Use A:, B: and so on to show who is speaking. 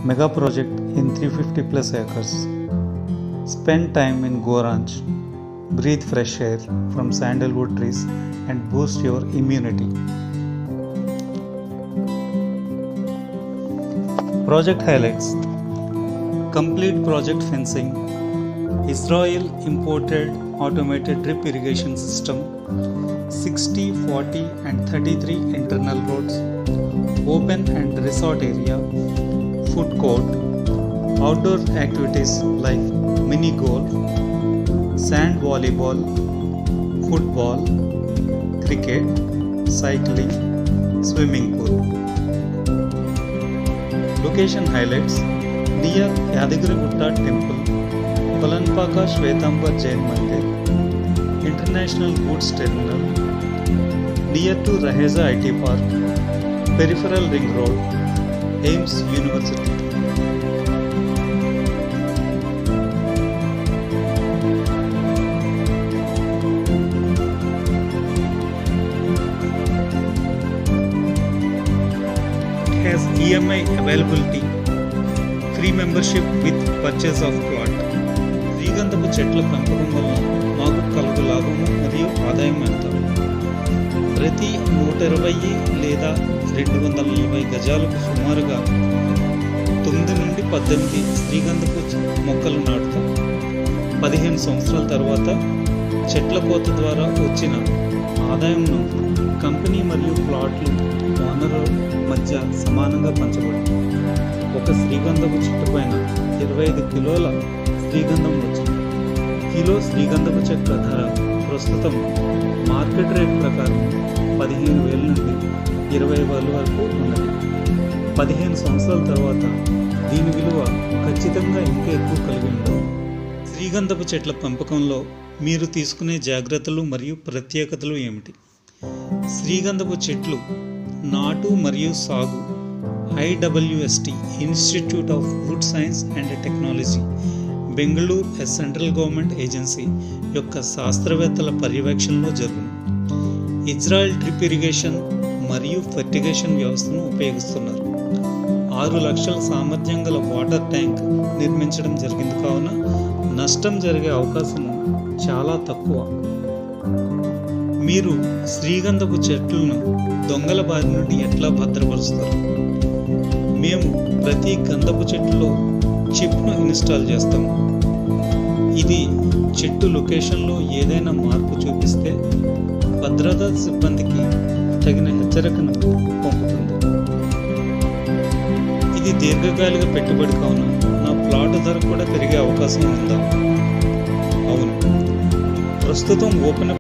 A: Mega project in 350 plus acres. Spend time in Goranj. Breathe fresh air from sandalwood trees and boost your immunity. Project highlights. Complete project fencing. Israel imported automated drip irrigation system. 60, 40 and 33 internal roads. Open and resort area. Food court. Outdoor activities like mini golf, sand volleyball, football, cricket, cycling, swimming pool. Location highlights near Yadagirigutta Temple, Palanpaka Shwetambar Jain Mandir, International Goods Terminal, near to Raheza IT Park, Peripheral Ring Road, Ames University. Has EMI availability, free membership with purchase of plot. శ్రీగంధపు చెట్ల పెంపకం వల్ల మాకు కలుగు లాభము మరియు ఆదాయం ఎంత? ప్రతి 120 లేదా 240 గజాలకు సుమారుగా 9 నుండి 18 శ్రీగంధపు మొక్కలు నాటుతాం. 15 సంవత్సరాల తర్వాత చెట్ల కోత ద్వారా వచ్చిన ఆదాయంను కంపెనీ మరియు ప్లాట్లు ఓనరు మధ్య సమానంగా పంచబడింది. ఒక శ్రీగంధపు చెట్టు పైన 25 కిలోల శ్రీగంధం వచ్చింది. కిలో శ్రీగంధపు చెట్ల ధర ప్రస్తుతం మార్కెట్ రేట్ ప్రకారం 15,000 నుండి 20,000 వరకు ఉన్నది. 15 సంవత్సరాల తర్వాత దీని విలువ ఖచ్చితంగా ఇంకా ఎక్కువ కలిగి ఉండదు. శ్రీగంధపు చెట్ల పెంపకంలో మీరు తీసుకునే జాగ్రత్తలు మరియు ప్రత్యేకతలు ఏమిటి? శ్రీగంధపు చెట్లు నాటు మరియు సాగు IWST institute of would science and technology Bengaluru central government agency యొక్క శాస్త్రవేత్తల పర్యవేక్షణలో జరుగును. ఇజ్రాయెల్ డ్రిప్ ఇరిగేషన్ మరియు ఫెర్టిగేషన్ వ్యవస్థను ఉపయోగిస్తున్నారు. 6 లక్షల సామర్థ్యం గల వాటర్ ట్యాంక్ నిర్మించడం జరిగింది కావున నష్టం జరిగే అవకాశం చాలా తక్కువ. మీరు శ్రీగంధపు చెట్లను దొంగల బారి నుండి ఎట్లా భద్రపరుస్తారు? మేము ప్రతి గంధపు చెట్టులో చిప్ను ఇన్స్టాల్ చేస్తాము. ఇది చెట్టు లొకేషన్లో ఏదైనా మార్పు చూపిస్తే భద్రతా సిబ్బందికి తగిన హెచ్చరికను పంపుతుంది. ఇది దీర్ఘకాలిక పెట్టుబడి కావున నా ప్లాట్ ధర కూడా పెరిగే అవకాశం ఉందా? అవును, ప్రస్తుతం ఓపెన్